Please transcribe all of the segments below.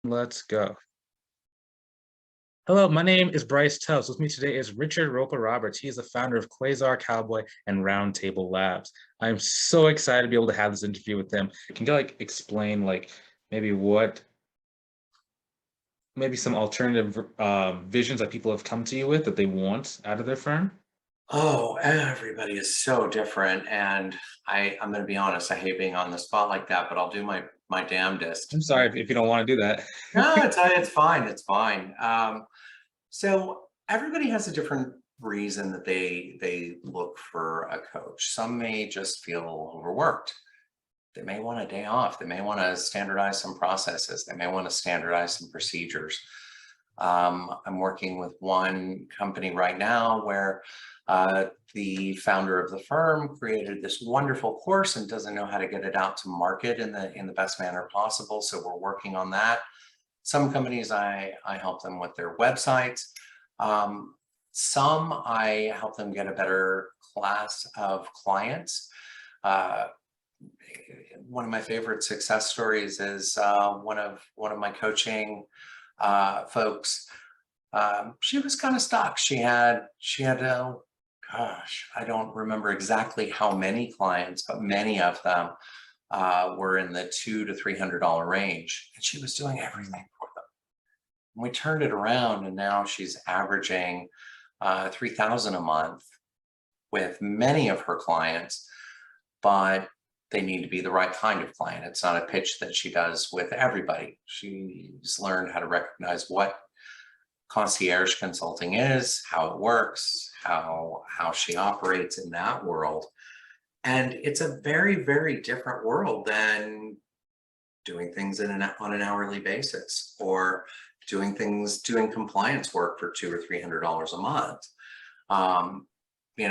Let's go. Hello, my name is Bryce Tubbs. With me today is Richard Roper Roberts. He is the founder of Quasar Cowboy and Roundtable Labs. I'm so excited to be able to have this interview with him. Can you explain maybe maybe some alternative visions that people have come to you with that they want out of their firm? Oh, everybody is so different. And I'm going to be honest, I hate being on the spot like that, but I'll do my damnedest. I'm sorry if you don't want to do that. No, it's fine. It's fine. So everybody has a different reason that they look for a coach. Some may just feel overworked. They may want a day off. They may want to standardize some processes. They may want to standardize some procedures. I'm working with one company right now where the founder of the firm created this wonderful course and doesn't know how to get it out to market in the best manner possible. So we're working on that. Some companies I help them with their websites. Some I help them get a better class of clients. One of my favorite success stories is one of my coaching folks. She was kind of stuck. She had gosh, I don't remember exactly how many clients, but many of them were in the $200 to $300 range, and she was doing everything for them. And we turned it around, and now she's averaging $3,000 a month with many of her clients, but they need to be the right kind of client. It's not a pitch that she does with everybody. She's learned how to recognize what concierge consulting is, how it works, how she operates in that world. And it's a very, very different world than doing things on an hourly basis, or doing compliance work for $200 or $300 a month. In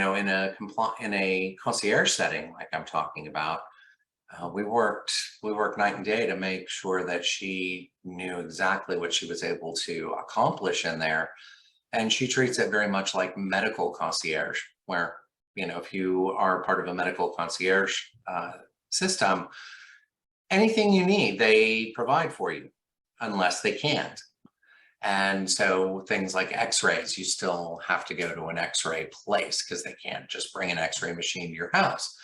a concierge setting, like I'm talking about, we worked night and day to make sure that she knew exactly what she was able to accomplish in there. And she treats it very much like medical concierge, where, if you are part of a medical concierge system, anything you need, they provide for you, unless they can't. And so things like x-rays, you still have to go to an x-ray place because they can't just bring an x-ray machine to your house.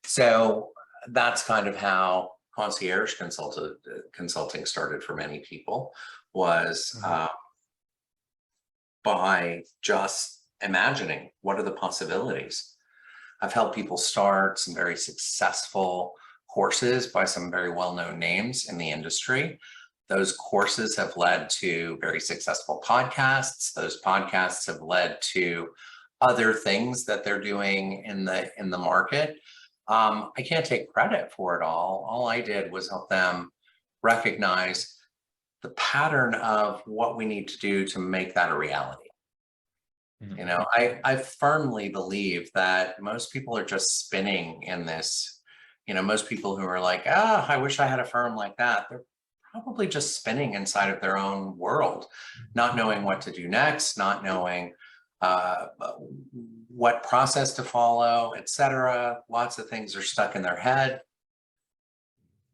So that's kind of how concierge consulting started for many people, was by just imagining what are the possibilities. I've helped people start some very successful courses by some very well-known names in the industry. Those courses have led to very successful podcasts. Those podcasts have led to other things that they're doing in the market. I can't take credit for it all. All I did was help them recognize the pattern of what we need to do to make that a reality. I firmly believe that most people are just spinning in this. Most people who are like, I wish I had a firm like that, they're probably just spinning inside of their own world, not knowing what to do next, not knowing what process to follow, etc. Lots of things are stuck in their head.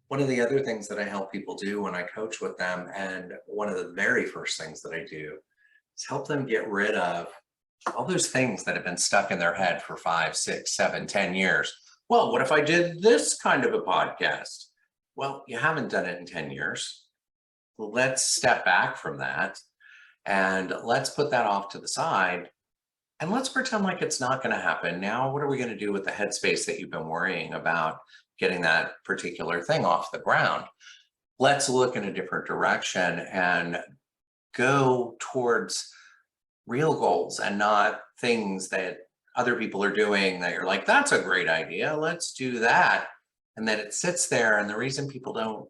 One of the other things that I help people do when I coach with them, and one of the very first things that I do, is help them get rid of all those things that have been stuck in their head for 5, 6, 7, 10 years. Well, what if I did this kind of a podcast? Well, you haven't done it in 10 years. Let's step back from that and let's put that off to the side, and let's pretend like it's not going to happen. Now, what are we going to do with the headspace that you've been worrying about getting that particular thing off the ground? Let's look in a different direction and go towards real goals, and not things that other people are doing that you're like, that's a great idea, let's do that. And then it sits there, and the reason people don't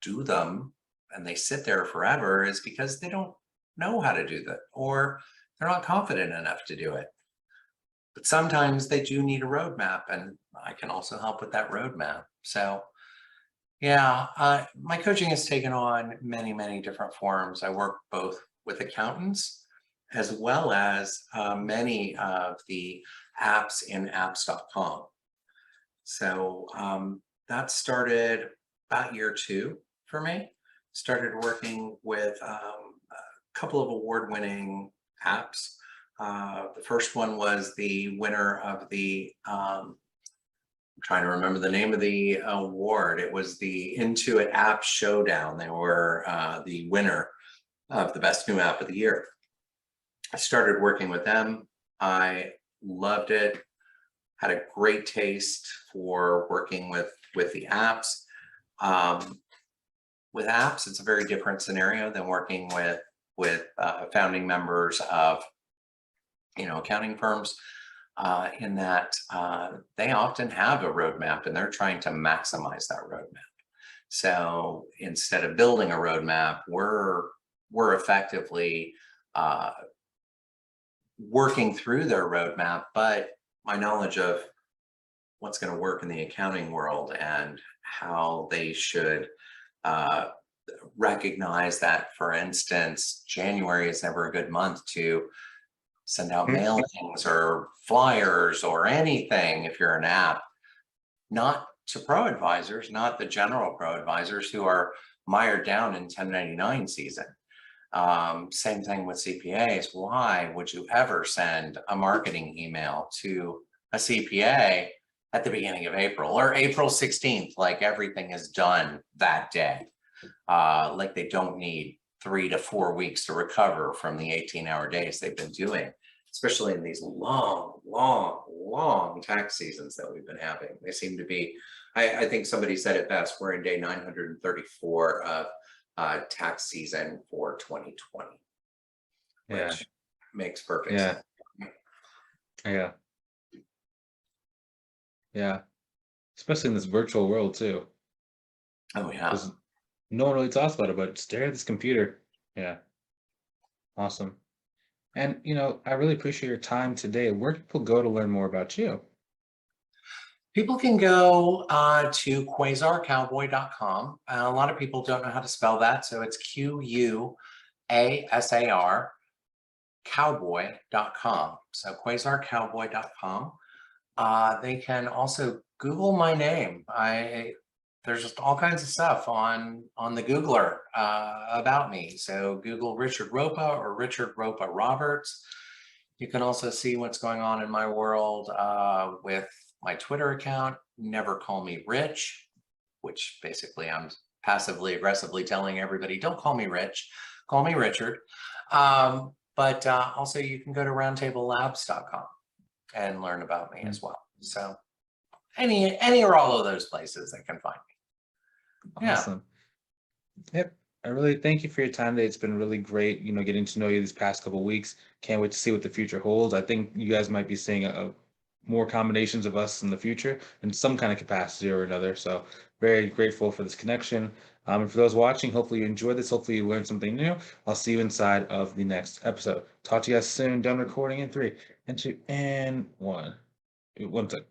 do them and they sit there forever is because they don't know how to do that, or they're not confident enough to do it. But sometimes they do need a roadmap, and I can also help with that roadmap. So yeah, my coaching has taken on many, many different forms. I work both with accountants as well as many of the apps in apps.com. So that started about year 2 for me. started working with a couple of award-winning apps. The first one was the winner of the, I'm trying to remember the name of the award. It was the Intuit App Showdown. They were the winner of the best new app of the year. I started working with them. I loved it. Had a great taste for working with the apps. With apps, it's a very different scenario than working with founding members of accounting firms, in that they often have a roadmap and they're trying to maximize that roadmap. So instead of building a roadmap, we're effectively working through their roadmap, but my knowledge of what's going to work in the accounting world and how they should recognize that, for instance, January is never a good month to send out mailings or flyers or anything if you're an app, not to pro advisors, not the general pro advisors who are mired down in 1099 season. Same thing with CPAs. Why would you ever send a marketing email to a CPA at the beginning of April or April 16th, like everything is done that day? Like they don't need 3 to 4 weeks to recover from the 18-hour days they've been doing, especially in these long tax seasons that we've been having. They seem to be, I think somebody said it best, we're in day 934 of tax season for 2020, which makes perfect sense. Yeah. Especially in this virtual world too. Oh yeah. 'Cause no one really talks about it, but stare at this computer. Yeah. Awesome. And I really appreciate your time today. Where do people go to learn more about you? People can go to quasarcowboy.com. A lot of people don't know how to spell that, so it's QUASAR cowboy.com. So quasarcowboy.com. They can also Google my name. There's just all kinds of stuff on the Googler about me. So Google Richard Ropa or Richard Ropa Roberts. You can also see what's going on in my world with my Twitter account, Never Call Me Rich, which basically I'm passively aggressively telling everybody, don't call me Rich, call me Richard. But also you can go to roundtablelabs.com and learn about me as well. So any or all of those places they can find me. Awesome. Yep. I really thank you for your time today. It's been really great, getting to know you these past couple of weeks. Can't wait to see what the future holds. I think you guys might be seeing more combinations of us in the future in some kind of capacity or another. So very grateful for this connection. And for those watching, hopefully you enjoyed this. Hopefully you learned something new. I'll see you inside of the next episode. Talk to you guys soon. Done recording in 3, and 2, and 1. 1 second.